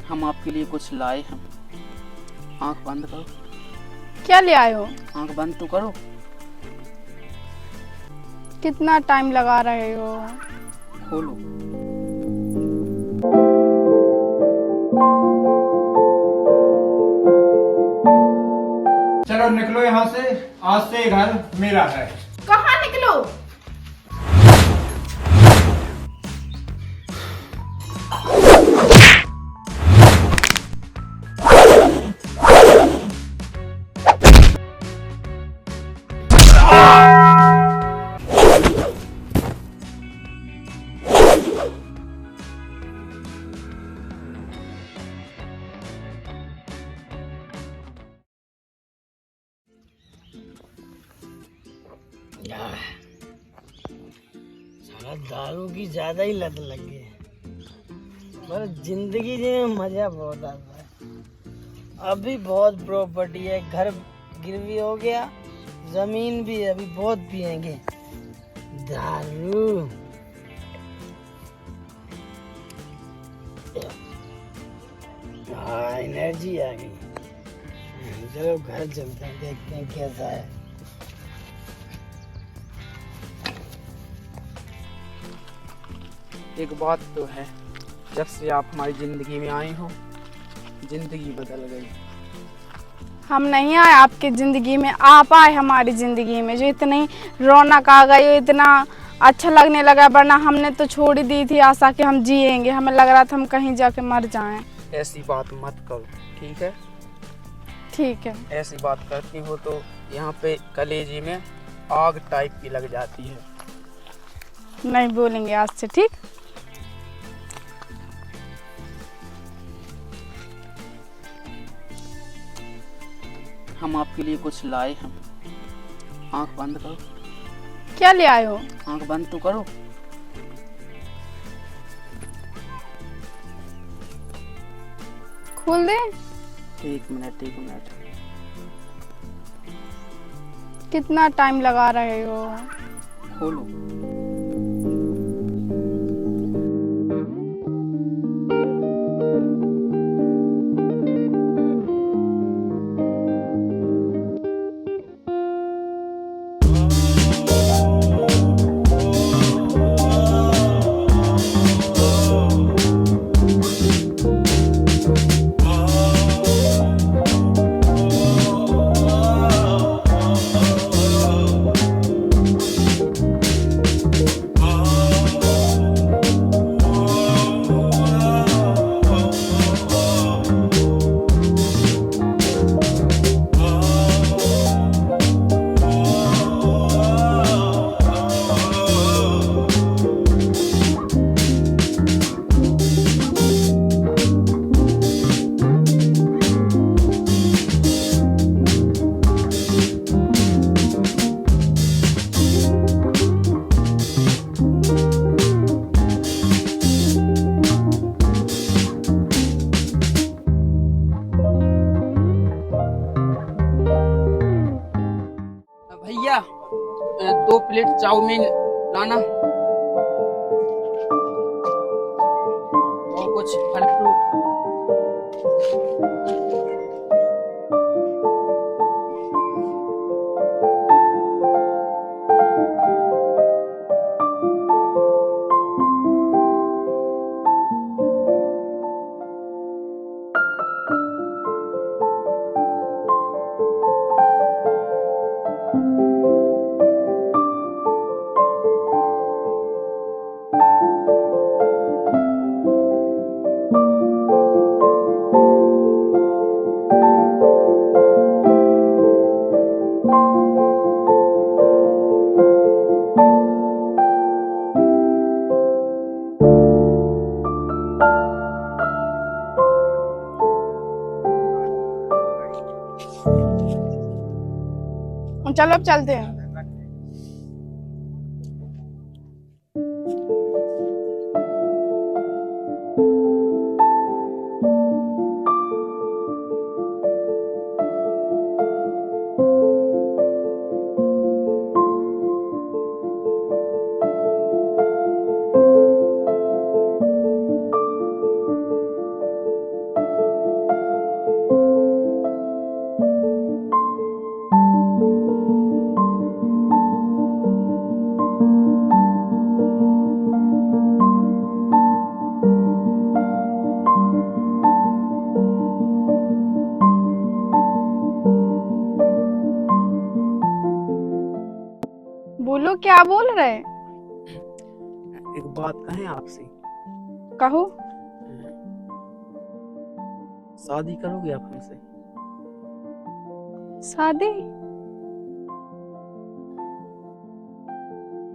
हम आपके लिए कुछ लाए हैं। आंख बंद करो। क्या ले आए हो? आंख बंद तो करो। कितना टाइम लगा रहे हो? खोलो। चलो निकलो यहाँ से। आज से ये घर मेरा है। कहाँ निकलो? साला दारू की ज्यादा ही लत लग गई है, पर जिंदगी में मजा बहुत आता है। अभी बहुत प्रॉपर्टी है, घर गिरवी हो गया, जमीन भी है, अभी बहुत पिएंगे दारू। हाँ, एनर्जी आ गई। चलो घर चलते हैं, देखते हैं कैसा है। एक बात तो है, जब से आप हमारी जिंदगी में आए हो जिंदगी बदल गई। हम नहीं आए आपकी जिंदगी में, आप आए हमारी जिंदगी में। जो इतनी रौनक आ गई, इतना अच्छा लगने लगा, वरना हमने तो छोड़ ही दी थी आशा कि हम जिएंगे। हमें लग रहा था हम कहीं जाके मर जाएं। ऐसी बात मत करो, ठीक है? ठीक है। ऐसी बात करती हो तो यहाँ पे कलेजे में आग टाइप की लग जाती है। नहीं बोलेंगे आज से, ठीक? हम आपके लिए कुछ लाए हैं। आंख बंद करो। क्या ले आए हो? आंख बंद तो करो। खोल दे। एक मिनट। कितना टाइम लगा रहे हो? खोलो। भैया 2 प्लेट चाउमीन लाना और कुछ फल फ्रूट। चलो अब चलते हैं। क्या बोल रहे हैं? एक बात कहें आपसे, कहो। शादी करोगे आप हमसे? शादी?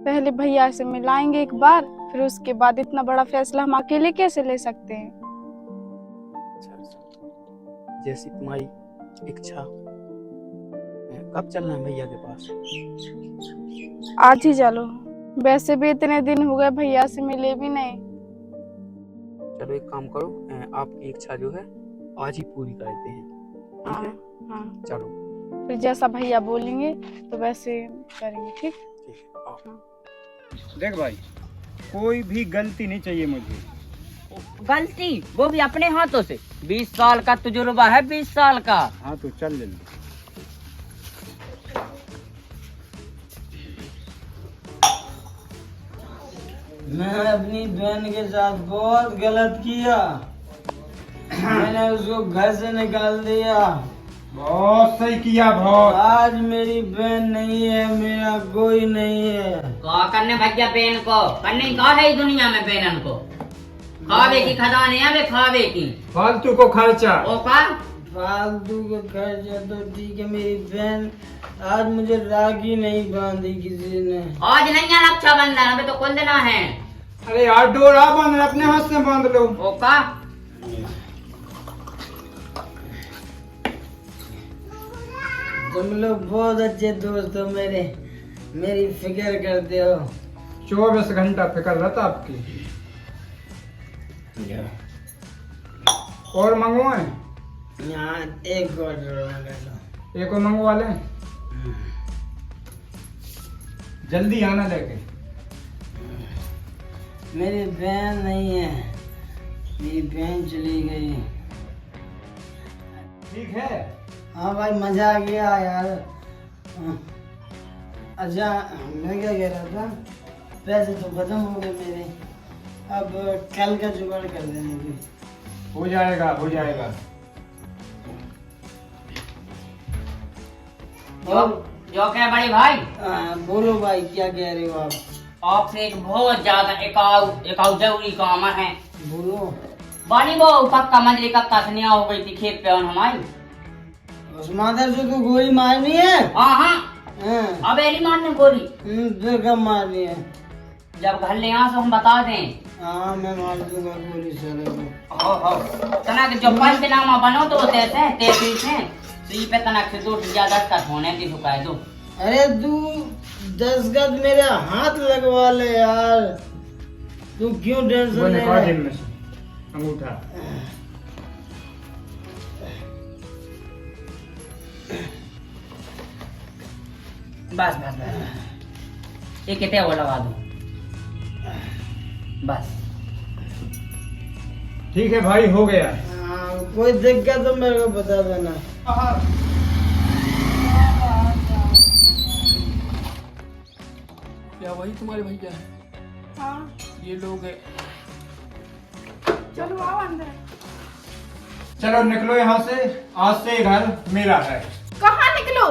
पहले भैया से मिलाएंगे एक बार, फिर उसके बाद इतना बड़ा फैसला हम अकेले कैसे ले सकते हैं? अच्छा, जैसी तुम्हारी इच्छा। कब चलना है भैया के पास? आज ही चलो, वैसे भी इतने दिन हो गए भैया से मिले भी नहीं। चलो एक काम करो, आपकी इच्छा जो है आज ही पूरी कर देते हैं, ठीक है? हाँ, चलो फिर जैसा भैया बोलेंगे तो वैसे करेंगे, ठीक? ठीक है, आओ। देख भाई, कोई भी गलती नहीं चाहिए मुझे। गलती वो भी अपने हाथों से। 20 साल का तजुर्बा है, 20 साल का। हाँ तो चल जल्दी। मैं अपनी बहन के साथ बहुत गलत किया। मैंने उसको घर से निकाल दिया। बहुत सही किया, बहुत। आज मेरी बहन नहीं है, मेरा कोई नहीं है। कहा करने भैया बेन को करने का है इस दुनिया में बेनन को। खावे की खजाने है वे खावे की। फालतू को खर्चा। ओ का फालतू का खर्चा तो ठीक है। मेरी बहन आज मुझे राखी नहीं बांधी किसी ने। आज नहीं है रक्षाबंधन, अबे तो कुल देना है। अरे यार डोरा बांध, अपने हाथ से बांध लो। ओ का तुम लोग बहुत अच्छे दोस्त हो मेरे, मेरी फिक्र करते हो। 24 घंटा फिक्र रहता आपकी। और मंगवाए? यहाँ एक ऑर्डर मंगा लो। एक और मंगवा ले, जल्दी आना लेके। मेरी बहन नहीं है, मेरी बहन चली गई। ठीक है। हाँ भाई, मजा आ गया यार। अच्छा, मैं क्या कह रहा था, पैसे तो खत्म हो गए मेरे, अब कल का जुगाड़ कर देने की। हो जाएगा, हो जाएगा। जो क्या बड़े भाई, बोलो भाई, क्या कह रहे हो आप? आपसे एक बहुत ज्यादा एकाउ जरूरी काम है। बोलो। बाली वो कक्का मंजरी कक्का सनिया हो गई थी खेत पे हमारी। उस माधर से तो गोली मारनी है। हाँ हाँ, हाँ। अब एली मारने गोली। फिर कब मारनी है? जब घर ले यहाँ से हम बता दें। हाँ, मैं मार दूंगा गोली साले को। हो तना के जो पंचनामा बनो तो तैसे 33 है, तो ये पे तना से 2 ज्यादा का होने की झुकाए दो। अरे तू 10 गज मेरे हाथ लगवा ले यार, तू क्यों टेंशन वो ले निकाल रहा जेब है? में से अंगूठा। बस बस बस, एक कितने वो लगा दो बस। ठीक है भाई, हो गया। हाँ, कोई दिक्कत तो मेरे को बता देना। क्या वही तुम्हारे भैया है? हाँ, ये लोग चलो आओ अंदर। चलो निकलो यहाँ से, आज से घर मेरा है। कहाँ निकलो?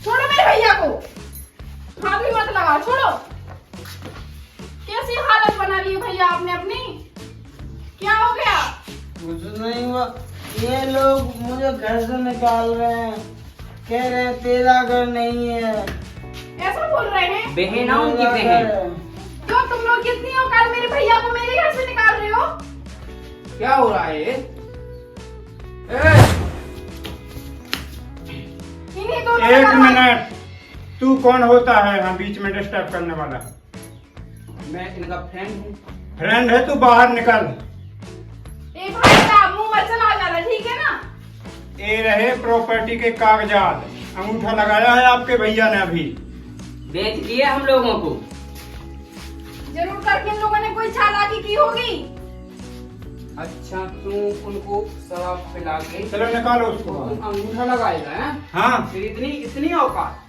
छोड़ो मेरे भैया को, हाथ भी मत लगाओ, छोड़ो। कैसी हालत बना ली है भैया आपने अपनी? क्या हो गया? कुछ नहीं हुआ, ये लोग मुझे घर से निकाल रहे हैं, कह रहे हैं तेरा घर नहीं है। ऐसा बोल रहे हैं? बहन है उनकी मेरा बहन। घर है। क्यों तुम लोग कितनी औकात मेरे भैया को मेरे घर से निकाल रहे हो? क्या हो रहा है ये? इन्हीं दोनों एक का- मिनट, तू कौन होता है हाँ बीच में डिस्टर्ब करने वाला? मैं इनका फ्रेंड हूँ। फ्रेंड है तू, बाहर निकल। ए भाई साहब, मुंह मत चला जाना, ठीक है ना? ये रहे प्रॉपर्टी के कागजात, अंगूठा लगाया है आपके भैया ने अभी। बेच दिए हम लोगों को। जरूर करके इन लोगों ने कोई चालाकी की होगी। अच्छा, तू उनको शराब पिला के चलो निकालो तो उसको। तुम अंगूठा लगाएगा हैं? हाँ, फिर इतनी इतनी औकात?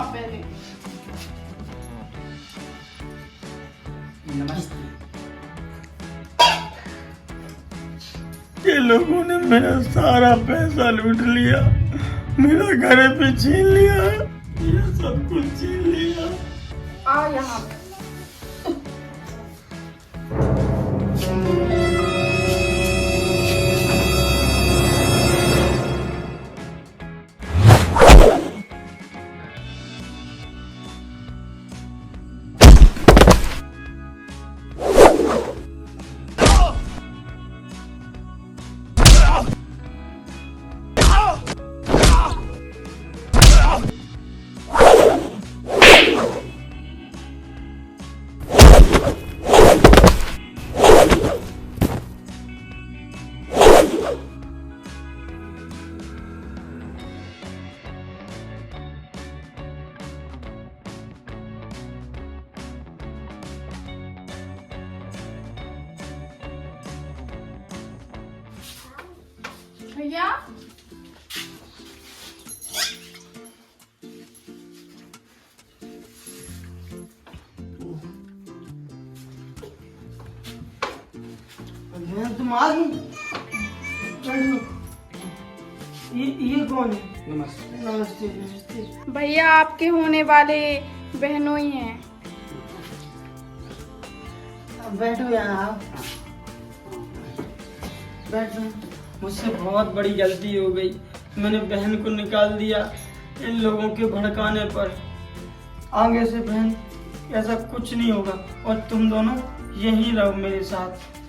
आप पहले। नमस्ते। ये लोगों ने मेरा सारा पैसा लूट लिया, मेरा घर भी छीन लिया, ये सब कुछ छीन लिया। आ यहाँ पे। भैया तुम आ गई? ये कौन है? नमस्ते। नमस्ते नमस्ते। भैया आपके होने वाले बहनों ही हैं। बैठो यहाँ आप। बैठो। मुझसे बहुत बड़ी गलती हो गई, मैंने बहन को निकाल दिया इन लोगों के भड़काने पर। आगे से बहन ऐसा कुछ नहीं होगा और तुम दोनों यहीं रहो मेरे साथ।